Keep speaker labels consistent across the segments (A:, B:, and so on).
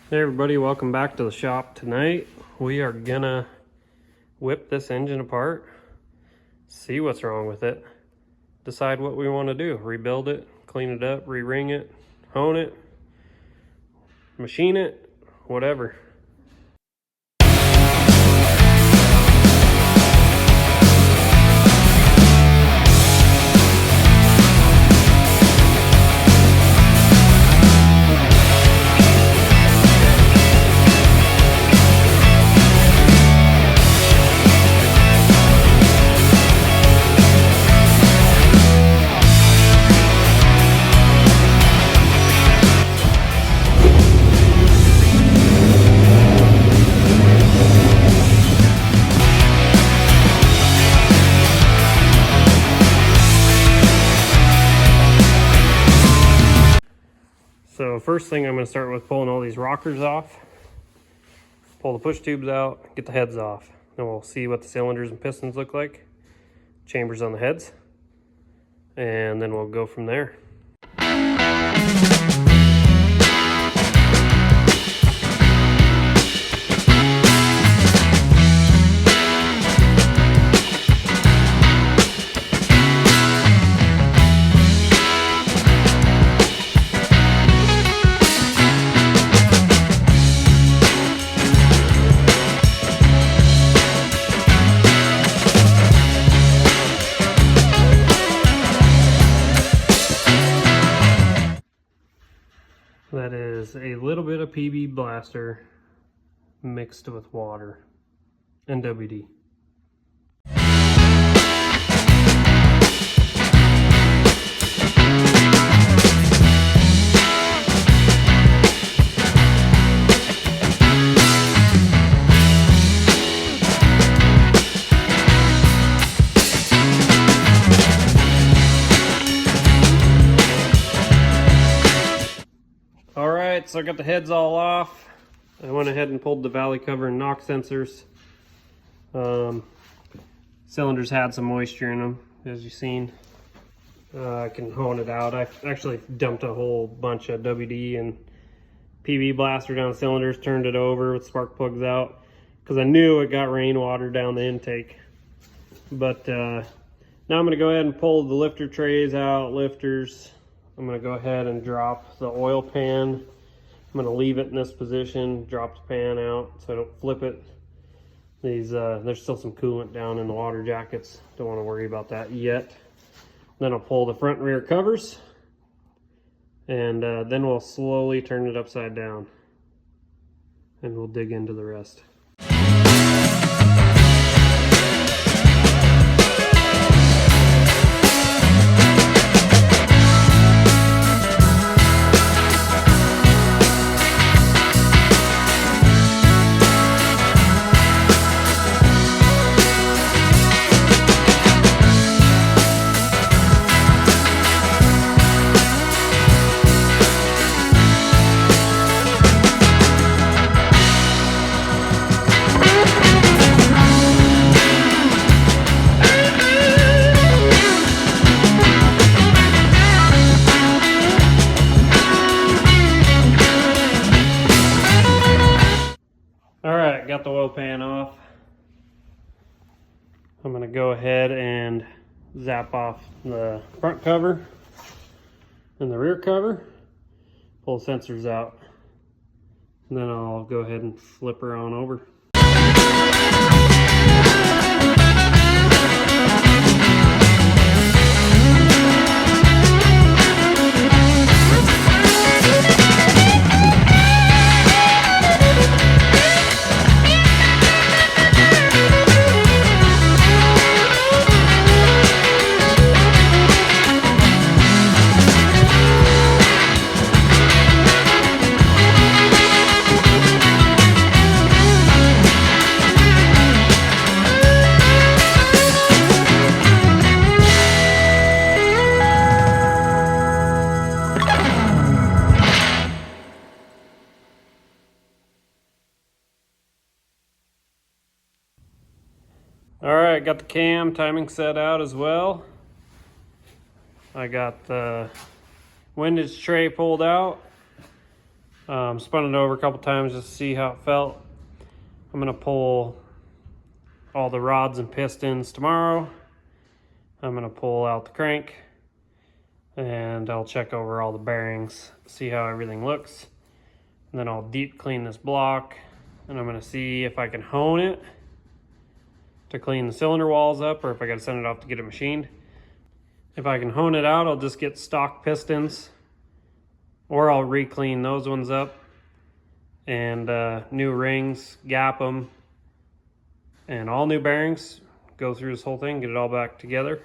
A: Hey everybody, welcome back to the shop. Tonight we are gonna whip this engine apart, see what's wrong with it, decide what we want to do, rebuild it, clean it up, re-ring it, hone it, machine it, whatever. So first thing I'm going to start with pulling all these rockers off, pull the push tubes out, get the heads off. Then we'll see what the cylinders and pistons look like, chambers on the heads, and then we'll go from there. That is a little bit of PB blaster mixed with water and WD. So I got the heads all off. I went ahead and pulled the valley cover and knock sensors. Cylinders had some moisture in them, as you've seen. I can hone it out. I actually dumped a whole bunch of WD and PB blaster down the cylinders, turned it over with spark plugs out, because I knew it got rainwater down the intake. But now I'm going to go ahead and pull the lifter trays out, lifters. I'm going to go ahead and drop the oil pan. I'm going to leave it in this position, drop the pan out so I don't flip it. There's still some coolant down in the water jackets. Don't want to worry about that yet. Then I'll pull the front and rear covers, and then we'll slowly turn it upside down, and we'll dig into the rest. Got the oil pan off. I'm going to go ahead and zap off the front cover and the rear cover, pull the sensors out, and then I'll go ahead and flip her on over. Alright, got the cam timing set out as well. I got the windage tray pulled out. Spun it over a couple times just to see how it felt. I'm gonna pull all the rods and pistons tomorrow. I'm gonna pull out the crank and I'll check over all the bearings, see how everything looks. And then I'll deep clean this block and I'm gonna see if I can hone it to clean the cylinder walls up or if I gotta send it off to get it machined. If I can hone it out, I'll just get stock pistons or I'll re-clean those ones up and new rings, gap them, and all new bearings. Go through this whole thing, get it all back together.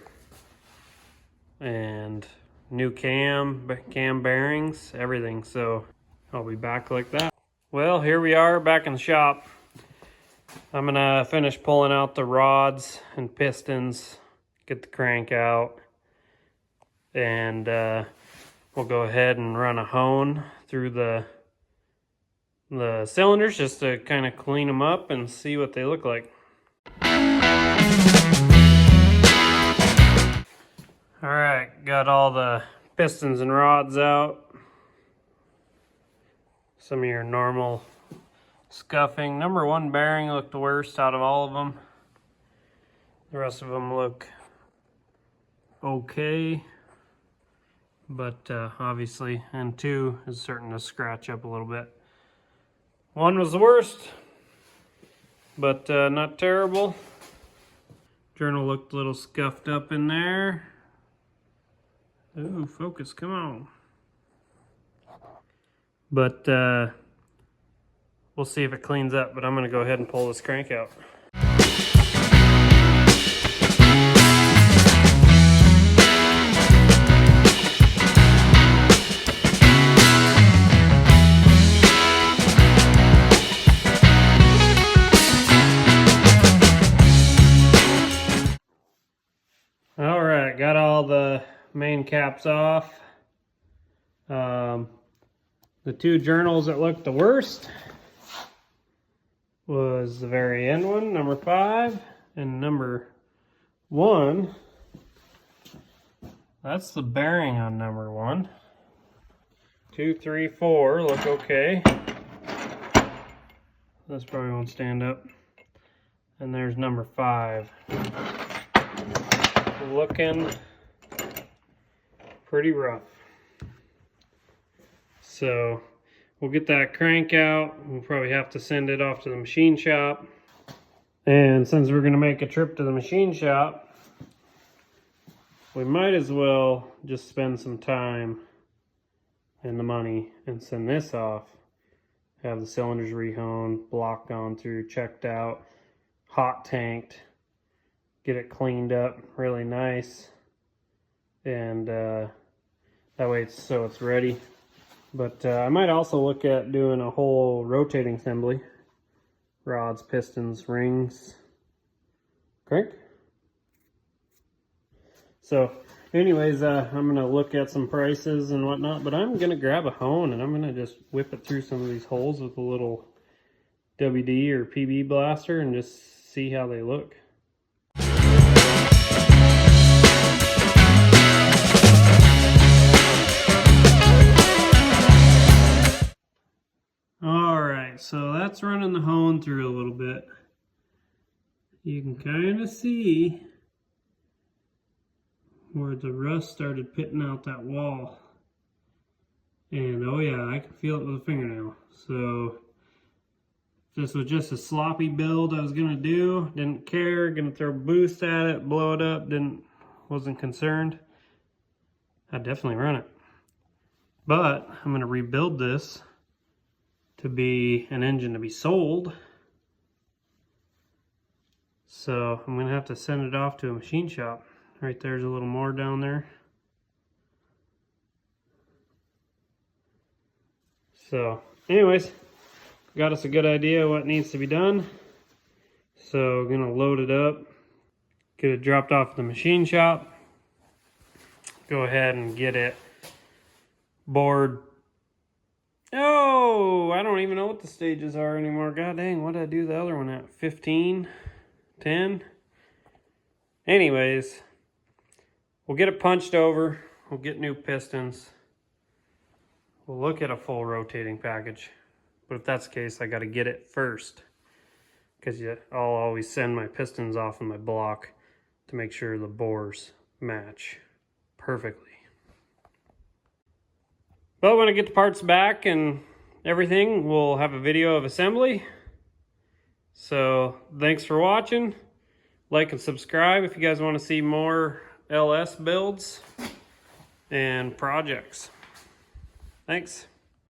A: And new cam bearings, everything. So I'll be back like that. Well, here we are back in the shop. I'm gonna finish pulling out the rods and pistons, get the crank out, and we'll go ahead and run a hone through the cylinders just to kind of clean them up and see what they look like. All right, got all the pistons and rods out. Some of your normal scuffing. Number 1 bearing looked the worst out of all of them. The rest of them look okay, but obviously, and 2 is starting to scratch up a little bit. 1 was the worst, but not terrible. Journal looked a little scuffed up in there. Ooh, focus, come on. But we'll see if it cleans up, but I'm gonna go ahead and pull this crank out. All right, got all the main caps off. The 2 journals that looked the worst was the very end one, number 5, and number 1. That's the bearing on number 1. 2, 3, 4 look okay. This probably won't stand up. And there's number 5. Looking pretty rough. So we'll get that crank out. We'll probably have to send it off to the machine shop. And since we're gonna make a trip to the machine shop, we might as well just spend some time and the money and send this off. Have the cylinders rehoned, block gone through, checked out, hot tanked, get it cleaned up really nice, and that way it's ready. But I might also look at doing a whole rotating assembly. Rods, pistons, rings, crank. So anyways, I'm gonna look at some prices and whatnot, but I'm gonna grab a hone and I'm gonna just whip it through some of these holes with a little WD or PB blaster and just see how they look. Alright, so that's running the hone through a little bit. You can kind of see where the rust started pitting out that wall. And oh yeah, I can feel it with a fingernail. So this was just a sloppy build I was gonna do. Didn't care, gonna throw boost at it, blow it up, wasn't concerned. I'd definitely run it. But I'm gonna rebuild this to be an engine to be sold. So I'm gonna have to send it off to a machine shop. Right there's a little more down there. So anyways, got us a good idea what needs to be done. So I'm gonna load it up, get it dropped off at the machine shop, go ahead and get it bored. Oh, I don't even know what the stages are anymore. God dang, what did I do the other one at? 15? 10? Anyways, we'll get it punched over. We'll get new pistons. will look at a full rotating package. But if that's the case, I got to get it first, because I'll always send my pistons off in my block to make sure the bores match perfectly. But when I get the parts back and everything, we'll have a video of assembly. So thanks for watching. Like and subscribe if you guys want to see more LS builds and projects. Thanks.